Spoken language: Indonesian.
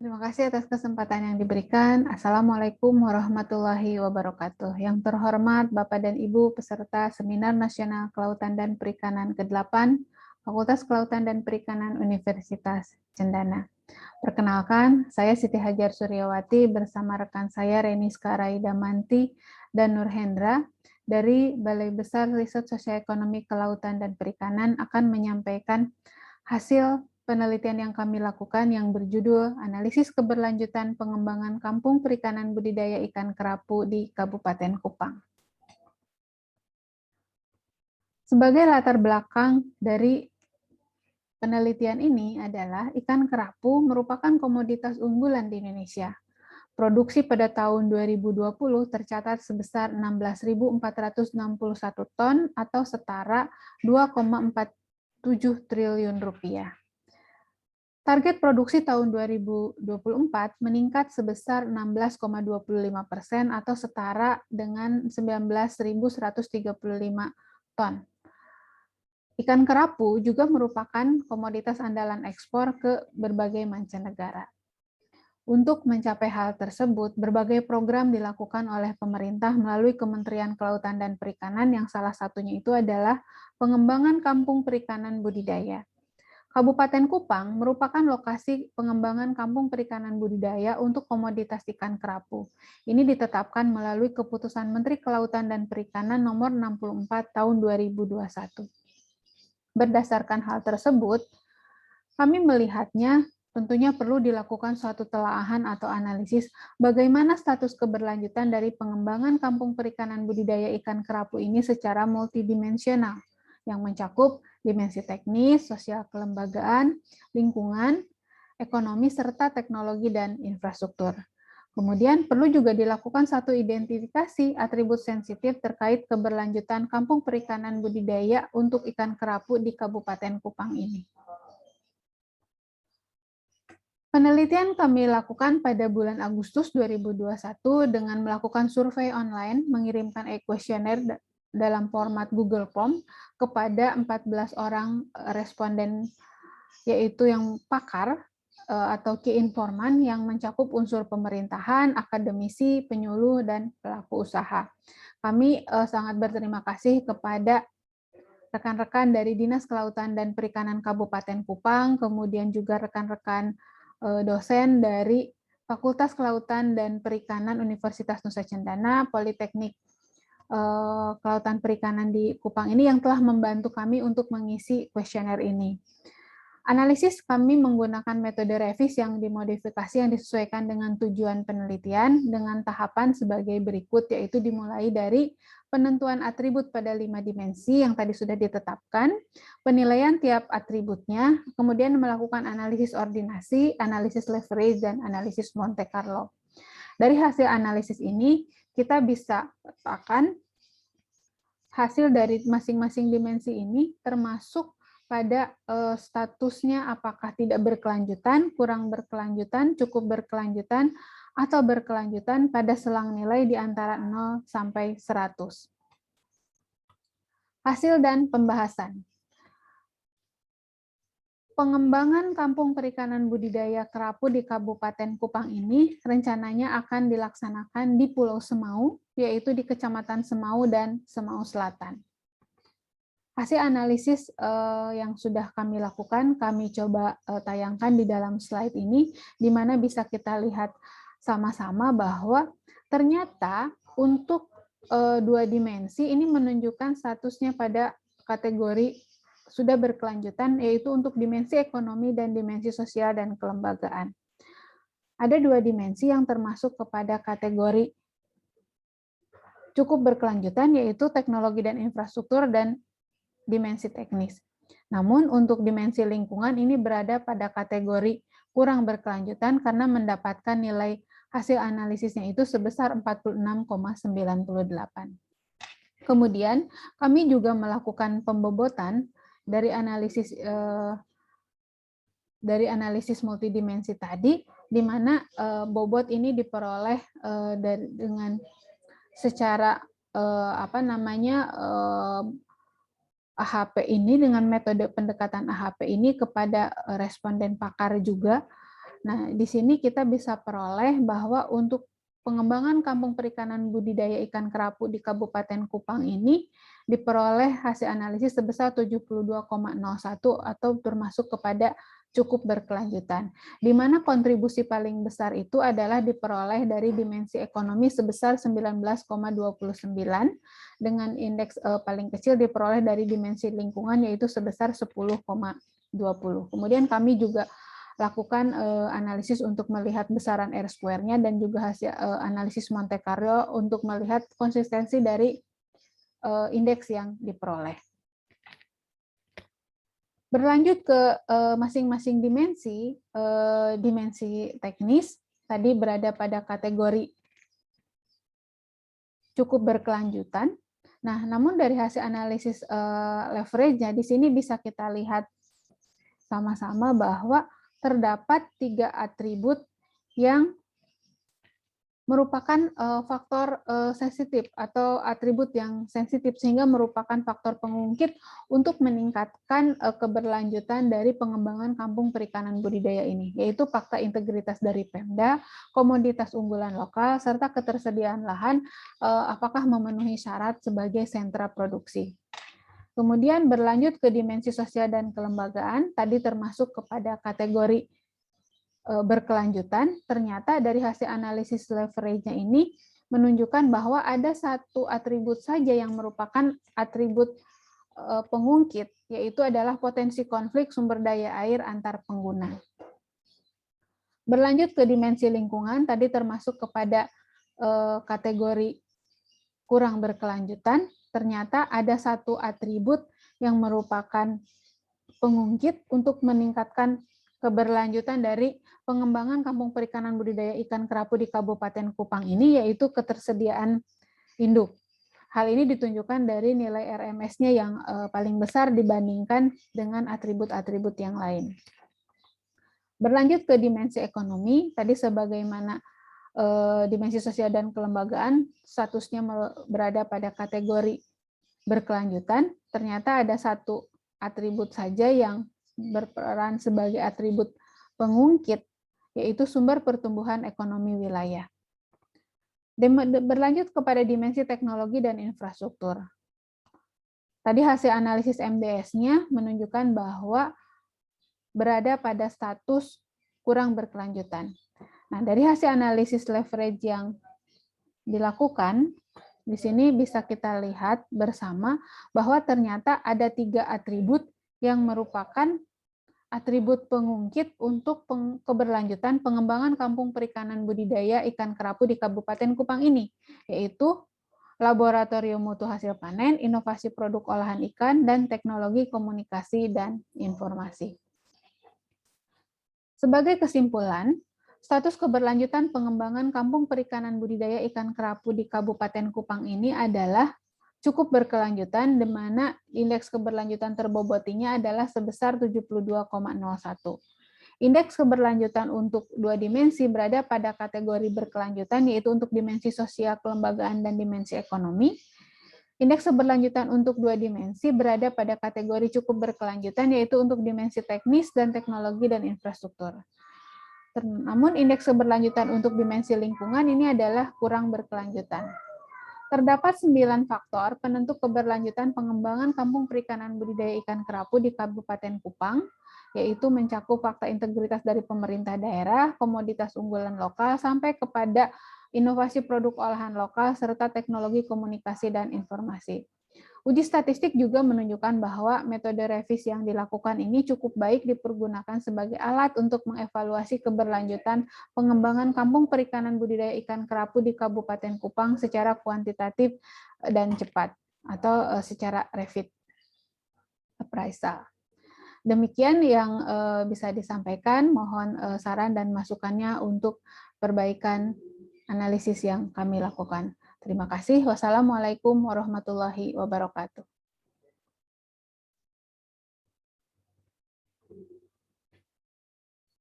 Terima kasih atas kesempatan yang diberikan. Assalamualaikum warahmatullahi wabarakatuh. Yang terhormat Bapak dan Ibu peserta Seminar Nasional Kelautan dan Perikanan ke-8, Fakultas Kelautan dan Perikanan Universitas Cendana. Perkenalkan, saya Siti Hajar Suryawati bersama rekan saya Reniska Raidamanti dan Nur Hendra dari Balai Besar Riset Sosioekonomi Kelautan dan Perikanan akan menyampaikan hasil penelitian yang kami lakukan yang berjudul Analisis Keberlanjutan Pengembangan Kampung Perikanan Budidaya Ikan Kerapu di Kabupaten Kupang. Sebagai latar belakang dari penelitian ini adalah ikan kerapu merupakan komoditas unggulan di Indonesia. Produksi pada tahun 2020 tercatat sebesar 16.461 ton atau setara 2,47 triliun rupiah. Target produksi tahun 2024 meningkat sebesar 16,25% atau setara dengan 19.135 ton. Ikan kerapu juga merupakan komoditas andalan ekspor ke berbagai mancanegara. Untuk mencapai hal tersebut, berbagai program dilakukan oleh pemerintah melalui Kementerian Kelautan dan Perikanan yang salah satunya itu adalah pengembangan kampung perikanan budidaya. Kabupaten Kupang merupakan lokasi pengembangan kampung perikanan budidaya untuk komoditas ikan kerapu. Ini ditetapkan melalui Keputusan Menteri Kelautan dan Perikanan Nomor 64 Tahun 2021. Berdasarkan hal tersebut, kami melihatnya tentunya perlu dilakukan suatu telaahan atau analisis bagaimana status keberlanjutan dari pengembangan kampung perikanan budidaya ikan kerapu ini secara multidimensional, yang mencakup dimensi teknis, sosial kelembagaan, lingkungan, ekonomi, serta teknologi dan infrastruktur. Kemudian perlu juga dilakukan satu identifikasi atribut sensitif terkait keberlanjutan kampung perikanan budidaya untuk ikan kerapu di Kabupaten Kupang ini. Penelitian kami lakukan pada bulan Agustus 2021 dengan melakukan survei online, mengirimkan e-questionnaire dalam format Google Form kepada 14 orang responden, yaitu yang pakar atau key informan yang mencakup unsur pemerintahan, akademisi, penyuluh, dan pelaku usaha. Kami sangat berterima kasih kepada rekan-rekan dari Dinas Kelautan dan Perikanan Kabupaten Kupang, kemudian juga rekan-rekan dosen dari Fakultas Kelautan dan Perikanan Universitas Nusa Cendana, Politeknik Kelautan Perikanan di Kupang ini yang telah membantu kami untuk mengisi kuesioner ini. Analisis kami menggunakan metode revis yang dimodifikasi yang disesuaikan dengan tujuan penelitian dengan tahapan sebagai berikut, yaitu dimulai dari penentuan atribut pada 5 dimensi yang tadi sudah ditetapkan, penilaian tiap atributnya, kemudian melakukan analisis ordinasi, analisis leverage, dan analisis Monte Carlo. Dari hasil analisis ini, kita bisa katakan hasil dari masing-masing dimensi ini termasuk pada statusnya apakah tidak berkelanjutan, kurang berkelanjutan, cukup berkelanjutan, atau berkelanjutan pada selang nilai di antara 0 sampai 100. Hasil dan pembahasan. Pengembangan kampung perikanan budidaya kerapu di Kabupaten Kupang ini rencananya akan dilaksanakan di Pulau Semau, yaitu di Kecamatan Semau dan Semau Selatan. Hasil analisis yang sudah kami lakukan, kami coba tayangkan di dalam slide ini, di mana bisa kita lihat sama-sama bahwa ternyata untuk 2 dimensi ini menunjukkan statusnya pada kategori sudah berkelanjutan, yaitu untuk dimensi ekonomi dan dimensi sosial dan kelembagaan. Ada 2 dimensi yang termasuk kepada kategori cukup berkelanjutan, yaitu teknologi dan infrastruktur dan dimensi teknis. Namun untuk dimensi lingkungan ini berada pada kategori kurang berkelanjutan karena mendapatkan nilai hasil analisisnya itu sebesar 46,98. Kemudian kami juga melakukan pembobotan dari analisis multidimensi tadi, di mana bobot ini diperoleh dengan secara AHP ini, dengan metode pendekatan AHP ini kepada responden pakar juga, Nah, di sini kita bisa peroleh bahwa untuk pengembangan kampung perikanan budidaya ikan kerapu di Kabupaten Kupang ini diperoleh hasil analisis sebesar 72,01 atau termasuk kepada cukup berkelanjutan. Di mana kontribusi paling besar itu adalah diperoleh dari dimensi ekonomi sebesar 19,29 dengan indeks paling kecil diperoleh dari dimensi lingkungan yaitu sebesar 10,20. Kemudian kami juga lakukan analisis untuk melihat besaran R square-nya dan juga hasil analisis Monte Carlo untuk melihat konsistensi dari indeks yang diperoleh. Berlanjut ke masing-masing dimensi, dimensi teknis tadi berada pada kategori cukup berkelanjutan. Nah, namun dari hasil analisis leverage-nya di sini bisa kita lihat sama-sama bahwa terdapat 3 atribut yang merupakan faktor sensitif atau atribut yang sensitif sehingga merupakan faktor pengungkit untuk meningkatkan keberlanjutan dari pengembangan kampung perikanan budidaya ini, yaitu fakta integritas dari Pemda, komoditas unggulan lokal, serta ketersediaan lahan apakah memenuhi syarat sebagai sentra produksi. Kemudian berlanjut ke dimensi sosial dan kelembagaan, tadi termasuk kepada kategori berkelanjutan, ternyata dari hasil analisis leverage-nya ini menunjukkan bahwa ada satu atribut saja yang merupakan atribut pengungkit, yaitu adalah potensi konflik sumber daya air antar pengguna. Berlanjut ke dimensi lingkungan, tadi termasuk kepada kategori kurang berkelanjutan, ternyata ada satu atribut yang merupakan pengungkit untuk meningkatkan keberlanjutan dari pengembangan kampung perikanan budidaya ikan kerapu di Kabupaten Kupang ini, yaitu ketersediaan induk. Hal ini ditunjukkan dari nilai RMS-nya yang paling besar dibandingkan dengan atribut-atribut yang lain. Berlanjut ke dimensi ekonomi, tadi sebagaimana dimensi sosial dan kelembagaan statusnya berada pada kategori berkelanjutan, ternyata ada satu atribut saja yang berperan sebagai atribut pengungkit, yaitu sumber pertumbuhan ekonomi wilayah. Berlanjut kepada dimensi teknologi dan infrastruktur. Tadi hasil analisis MDS-nya menunjukkan bahwa berada pada status kurang berkelanjutan. Nah, dari hasil analisis leverage yang dilakukan, di sini bisa kita lihat bersama bahwa ternyata ada 3 atribut yang merupakan atribut pengungkit untuk keberlanjutan pengembangan kampung perikanan budidaya ikan kerapu di Kabupaten Kupang ini, yaitu laboratorium mutu hasil panen, inovasi produk olahan ikan, dan teknologi komunikasi dan informasi. Sebagai kesimpulan, status keberlanjutan pengembangan kampung perikanan budidaya ikan kerapu di Kabupaten Kupang ini adalah cukup berkelanjutan, di mana indeks keberlanjutan terbobotinya adalah sebesar 72,01. Indeks keberlanjutan untuk 2 dimensi berada pada kategori berkelanjutan, yaitu untuk dimensi sosial, kelembagaan, dan dimensi ekonomi. Indeks keberlanjutan untuk 2 dimensi berada pada kategori cukup berkelanjutan, yaitu untuk dimensi teknis dan teknologi dan infrastruktur. Namun indeks keberlanjutan untuk dimensi lingkungan ini adalah kurang berkelanjutan. Terdapat 9 faktor penentu keberlanjutan pengembangan kampung perikanan budidaya ikan kerapu di Kabupaten Kupang, yaitu mencakup fakta integritas dari pemerintah daerah, komoditas unggulan lokal, sampai kepada inovasi produk olahan lokal, serta teknologi komunikasi dan informasi. Uji statistik juga menunjukkan bahwa metode revisi yang dilakukan ini cukup baik dipergunakan sebagai alat untuk mengevaluasi keberlanjutan pengembangan kampung perikanan budidaya ikan kerapu di Kabupaten Kupang secara kuantitatif dan cepat, atau secara rapid appraisal. Demikian yang bisa disampaikan, mohon saran dan masukannya untuk perbaikan analisis yang kami lakukan. Terima kasih. Wassalamualaikum warahmatullahi wabarakatuh.